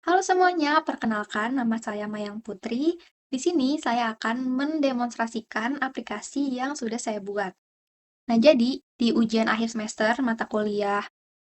Halo semuanya, perkenalkan nama saya Mayang Putri. Di sini saya akan mendemonstrasikan aplikasi yang sudah saya buat. Nah, jadi di ujian akhir semester mata kuliah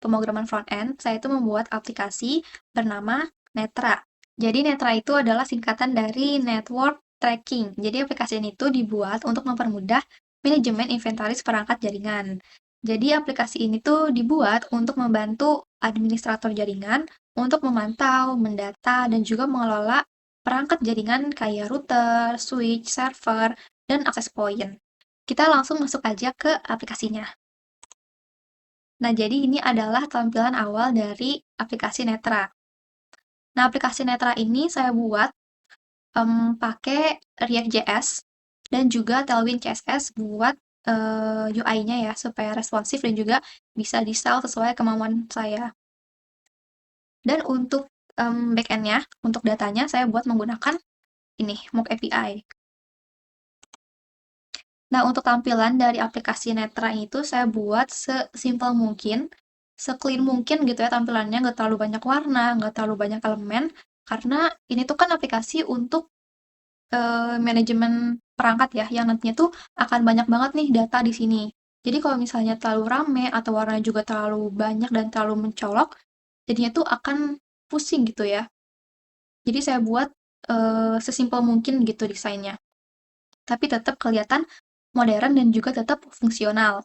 pemrograman front-end, saya itu membuat aplikasi bernama Netra. Jadi Netra itu adalah singkatan dari Network Tracking. Jadi aplikasi ini itu dibuat untuk mempermudah manajemen inventaris perangkat jaringan. Jadi aplikasi ini tuh dibuat untuk membantu administrator jaringan untuk memantau, mendata, dan juga mengelola perangkat jaringan kayak router, switch, server, dan access point. Kita langsung masuk aja ke aplikasinya. Nah, jadi ini adalah tampilan awal dari aplikasi Netra. Nah, aplikasi Netra ini saya buat pakai React.js dan juga Tailwind CSS buat UI-nya ya, supaya responsif dan juga bisa di-style sesuai kemauan saya. Dan untuk back-end-nya, untuk datanya, saya buat menggunakan ini, Mock API. Nah, untuk tampilan dari aplikasi Netra itu saya buat sesimpel mungkin, se-clean mungkin gitu ya tampilannya, nggak terlalu banyak warna, nggak terlalu banyak elemen, karena ini tuh kan aplikasi untuk manajemen perangkat ya, yang nantinya tuh akan banyak banget nih data di sini. Jadi kalau misalnya terlalu rame atau warnanya juga terlalu banyak dan terlalu mencolok, jadinya tuh akan pusing gitu ya. Jadi saya buat sesimpel mungkin gitu desainnya. Tapi tetap kelihatan modern dan juga tetap fungsional.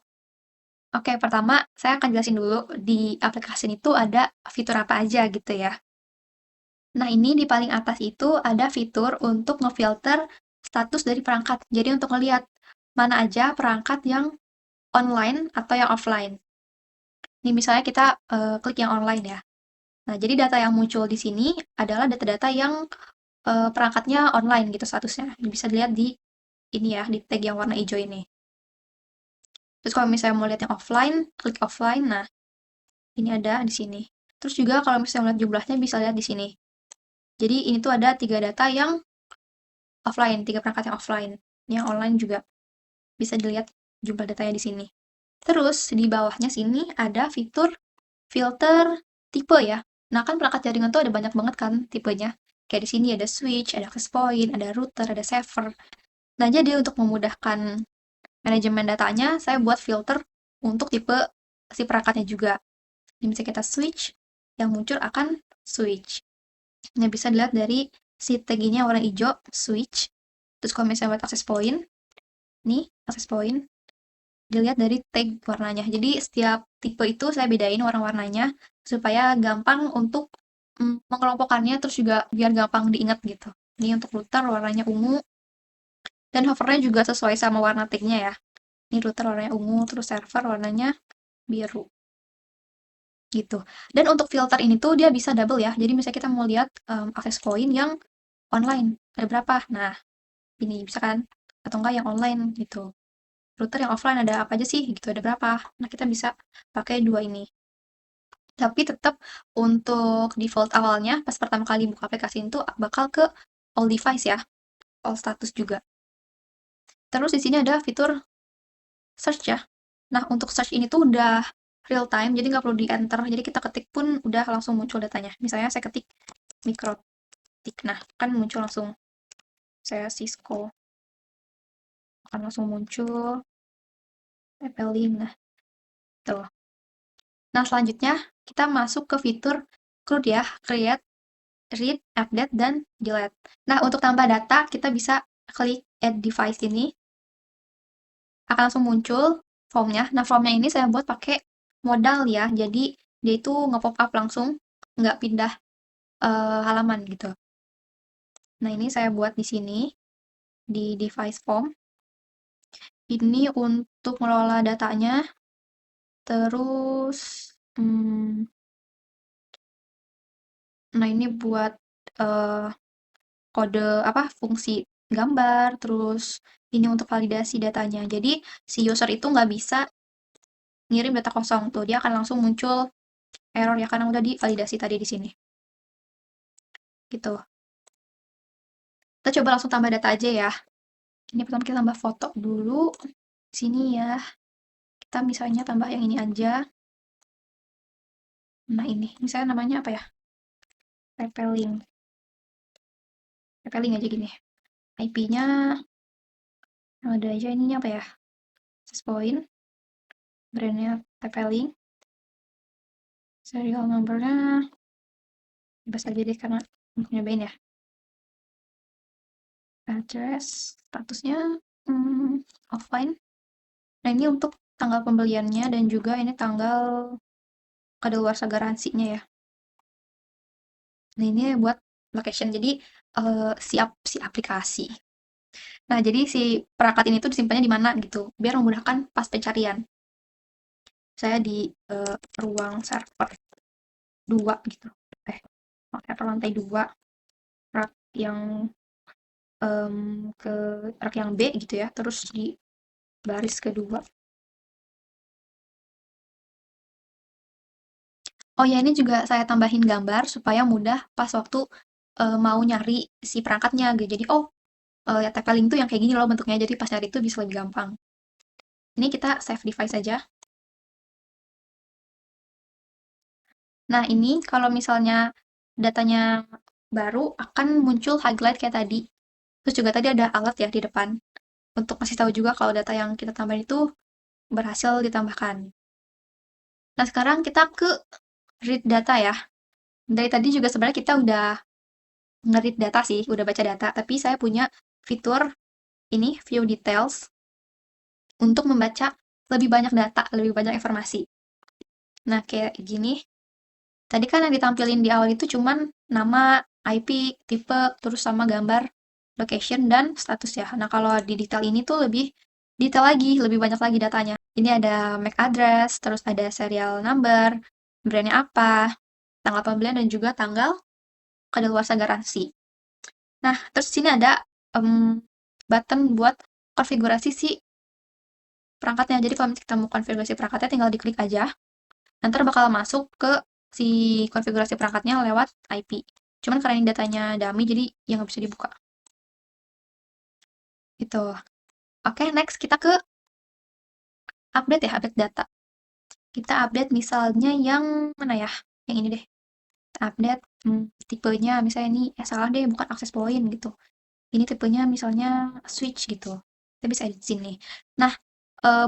Oke, pertama saya akan jelasin dulu di aplikasi itu ada fitur apa aja gitu ya. Nah, ini di paling atas itu ada fitur untuk ngefilter status dari perangkat. Jadi untuk ngelihat mana aja perangkat yang online atau yang offline. Ini misalnya kita klik yang online ya. Nah, jadi data yang muncul di sini adalah data-data yang perangkatnya online gitu statusnya. Bisa dilihat di ini ya, di tag yang warna hijau ini. Terus kalau misalnya mau lihat yang offline, klik offline. Nah, ini ada di sini. Terus juga kalau misalnya lihat jumlahnya bisa lihat di sini. Jadi ini tuh ada 3 data yang offline, 3 perangkat yang offline. Yang online juga bisa dilihat jumlah datanya di sini. Terus di bawahnya sini ada fitur filter tipe ya. Nah, kan perangkat jaringan tuh ada banyak banget kan tipenya. Kayak di sini ada switch, ada access point, ada router, ada server. Nah, jadi untuk memudahkan manajemen datanya, saya buat filter untuk tipe si perangkatnya juga. Ini bisa kita switch, yang muncul akan switch. Nah, bisa dilihat dari si tag-nya warna hijau, switch. Terus kalau misalnya buat access point, nih, access point, dilihat dari tag warnanya. Jadi, setiap tipe itu saya bedain warna-warnanya, supaya gampang untuk mengelompokkannya, terus juga biar gampang diingat gitu. Ini untuk router warnanya ungu, dan hovernya juga sesuai sama warna tag-nya ya. Ini router warnanya ungu, terus server warnanya biru. Gitu. Dan untuk filter ini tuh dia bisa double ya. Jadi misalnya kita mau lihat access point yang online ada berapa. Nah, ini bisa kan? Atau enggak yang online gitu. Router yang offline ada apa aja sih gitu, ada berapa. Nah, kita bisa pakai dua ini. Tapi tetap untuk default awalnya pas pertama kali buka aplikasi itu bakal ke all device ya, all status juga. Terus di sini ada fitur search ya. Nah, untuk search ini tuh udah real time, jadi nggak perlu di-enter. Jadi kita ketik pun udah langsung muncul datanya. Misalnya saya ketik mikrotik, nah kan muncul langsung. Saya Cisco, akan langsung muncul. Tempelin, nah tuh. Nah, selanjutnya kita masuk ke fitur CRUD ya, create, read, update, dan delete. Nah, untuk tambah data, kita bisa klik add device ini, akan langsung muncul formnya. Nah, formnya ini saya buat pakai modal ya, jadi dia itu nge-pop up langsung, nggak pindah halaman gitu. Nah, ini saya buat di sini, di device form. Ini untuk mengelola datanya, terus, nah ini buat kode apa fungsi gambar, terus ini untuk validasi datanya. Jadi si user itu nggak bisa ngirim data kosong tuh, dia akan langsung muncul error ya karena udah divalidasi tadi di sini. Gitu. Kita coba langsung tambah data aja ya. Ini pertama kita tambah foto dulu. Sini ya. Kita misalnya tambah yang ini aja. Nah ini, misalnya namanya apa ya? TP-Link. TP-Link aja gini. IP-nya ada aja ininya apa ya? Access point, brandnya TP-Link, serial numbernya bebas aja deh karena untuk nyobain ya. Address, statusnya offline. Nah ini untuk tanggal pembeliannya dan juga ini tanggal kadaluarsa garansinya ya. Nah ini buat location, jadi siap si aplikasi. Nah jadi si perangkat ini tuh disimpannya di mana gitu, biar memudahkan pas pencarian. Saya di ruang server 2 gitu. Server lantai 2, rak yang ke rak yang B gitu ya, terus di baris kedua. Oh ya, ini juga saya tambahin gambar supaya mudah pas waktu mau nyari si perangkatnya gitu. Jadi, oh, ya TP-Link tuh yang kayak gini loh bentuknya. Jadi pas nyari itu bisa lebih gampang. Ini kita save device aja. Nah, ini kalau misalnya datanya baru akan muncul highlight kayak tadi. Terus juga tadi ada alert ya di depan. Untuk kasih tahu juga kalau data yang kita tambahin itu berhasil ditambahkan. Nah, sekarang kita ke read data ya. Dari tadi juga sebenarnya kita udah nge-read data sih, udah baca data. Tapi saya punya fitur ini, view details, untuk membaca lebih banyak data, lebih banyak informasi. Nah, kayak gini. Tadi kan yang ditampilin di awal itu cuman nama, IP, tipe, terus sama gambar, location, dan status ya. Nah, kalau di detail ini tuh lebih detail lagi, lebih banyak lagi datanya. Ini ada MAC address, terus ada serial number, brandnya apa, tanggal pembelian, dan juga tanggal kadaluarsa garansi. Nah, terus sini ada button buat konfigurasi si perangkatnya. Jadi kalau kita mau konfigurasi perangkatnya tinggal diklik aja. Nanti bakal masuk ke si konfigurasi perangkatnya lewat IP. Cuman karena ini datanya dummy jadi ya nggak bisa dibuka. Gitu. Oke, next kita ke update ya, update data. Kita update misalnya yang mana ya? Yang ini deh. Kita update tipenya misalnya ini salah deh, bukan access point gitu. Ini tipenya misalnya switch gitu. Kita bisa edit sini. Nah,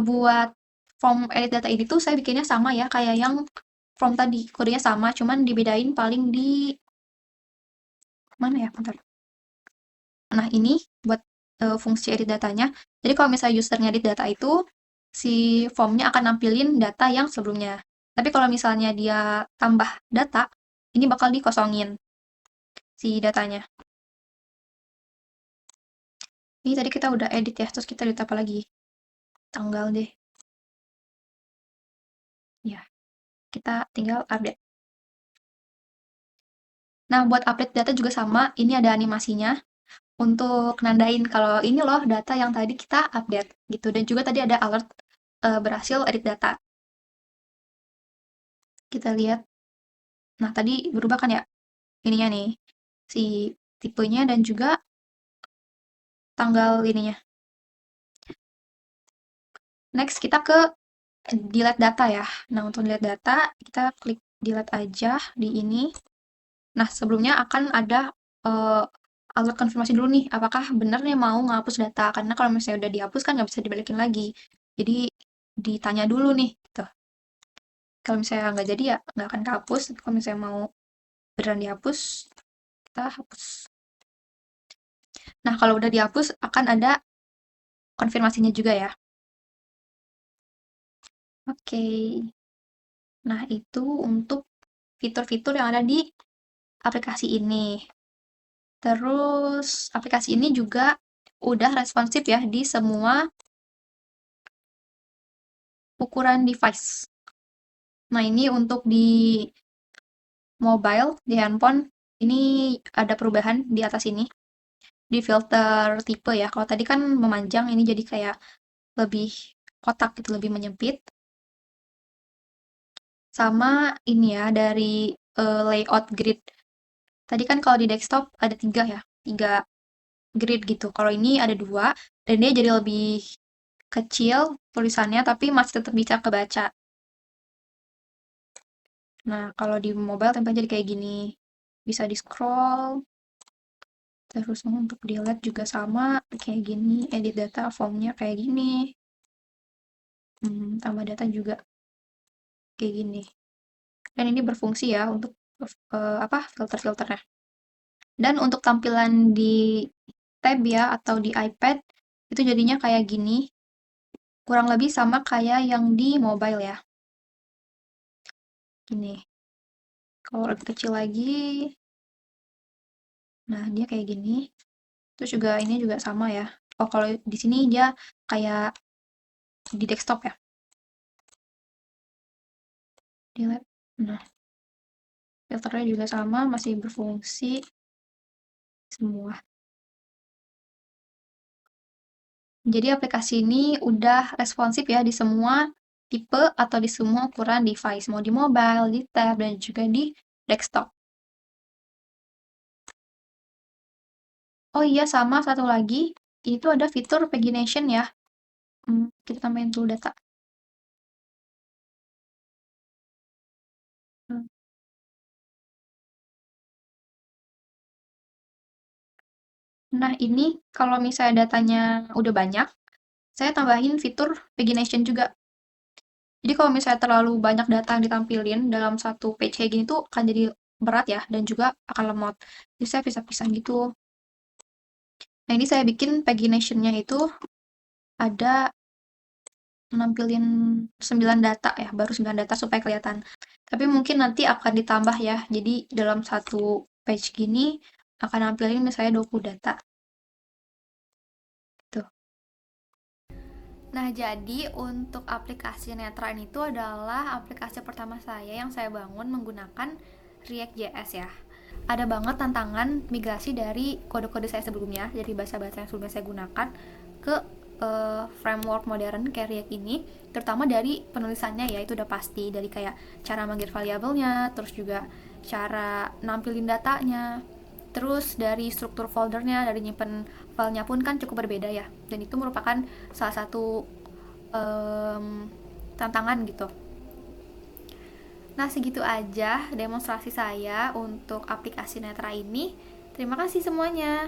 buat form edit data ini tuh saya bikinnya sama ya kayak yang form tadi. Kodenya sama, cuman dibedain paling di mana ya? Bentar. Nah, ini buat fungsi edit datanya. Jadi kalau misalnya user ngedit data itu, si formnya akan nampilin data yang sebelumnya. Tapi kalau misalnya dia tambah data, ini bakal dikosongin si datanya. Ini tadi kita udah edit ya, terus kita edit apa lagi? Tanggal deh. Ya, kita tinggal update. Nah, buat update data juga sama, ini ada animasinya untuk nandain kalau ini loh data yang tadi kita update gitu. Dan juga tadi ada alert berhasil edit data. Kita lihat. Nah, tadi berubah kan ya ininya nih, si tipenya dan juga tanggal ininya. Next, kita ke delete data ya. Nah, untuk delete data, kita klik delete aja di ini. Nah, sebelumnya akan ada alert konfirmasi dulu nih, apakah benar nih mau ngapus data. Karena kalau misalnya udah dihapus kan nggak bisa dibalikin lagi. Jadi, ditanya dulu nih. Gitu. Kalau misalnya nggak jadi ya nggak akan kehapus. Tapi kalau misalnya mau beneran dihapus, kita hapus. Nah, kalau udah dihapus akan ada konfirmasinya juga ya. Oke. Nah, itu untuk fitur-fitur yang ada di aplikasi ini. Terus, aplikasi ini juga udah responsif ya di semua ukuran device. Nah, ini untuk di mobile, di handphone, ini ada perubahan di atas ini. Di filter tipe ya. Kalau tadi kan memanjang, ini jadi kayak lebih kotak gitu, lebih menyempit. Sama ini ya, dari layout grid. Tadi kan kalau di desktop ada 3 ya, 3 grid gitu. Kalau ini ada 2, dan dia jadi lebih kecil tulisannya, tapi masih tetap bisa kebaca. Nah, kalau di mobile tempatnya jadi kayak gini. bisa di scroll. Terus untuk delete juga sama kayak gini, edit data formnya kayak gini. Tambah data juga kayak gini. Dan ini berfungsi ya untuk apa filter-filternya. Dan untuk tampilan di tab ya atau di iPad itu jadinya kayak gini. Kurang lebih sama kayak yang di mobile ya. Gini. Kalau lebih kecil lagi, nah dia kayak gini. Terus juga ini juga sama ya. Oh, kalau di sini dia kayak di desktop ya. Delete. Nah, filternya juga sama, masih berfungsi semua. Jadi aplikasi ini udah responsif ya di semua tipe atau di semua ukuran device, mau di mobile, di tab, dan juga di desktop. Oh iya, sama satu lagi, itu ada fitur pagination ya. Kita tambahin dulu data. Hmm. Nah, ini kalau misalnya datanya udah banyak, saya tambahin fitur pagination juga. Jadi kalau misalnya terlalu banyak data yang ditampilin dalam satu page kayak gini tuh akan jadi berat ya, dan juga akan lemot. Jadi saya pisah-pisah gitu. Nah, ini saya bikin pagination-nya itu ada nampilin 9 data ya, baru 9 data supaya kelihatan. Tapi mungkin nanti akan ditambah ya, jadi dalam satu page gini akan nampilin misalnya 20 data. Tuh. Nah, jadi untuk aplikasi Netra ini tuh adalah aplikasi pertama saya yang saya bangun menggunakan React.js ya. Ada banget tantangan migrasi dari kode-kode saya sebelumnya, dari bahasa-bahasa yang sebelumnya saya gunakan ke framework modern kayak React ini, terutama dari penulisannya ya, itu udah pasti dari kayak cara manggil variabelnya, terus juga cara nampilin datanya, terus dari struktur foldernya, dari nyimpen filenya pun kan cukup berbeda ya, dan itu merupakan salah satu tantangan gitu. Nah, segitu aja demonstrasi saya untuk aplikasi Netra ini. Terima kasih semuanya.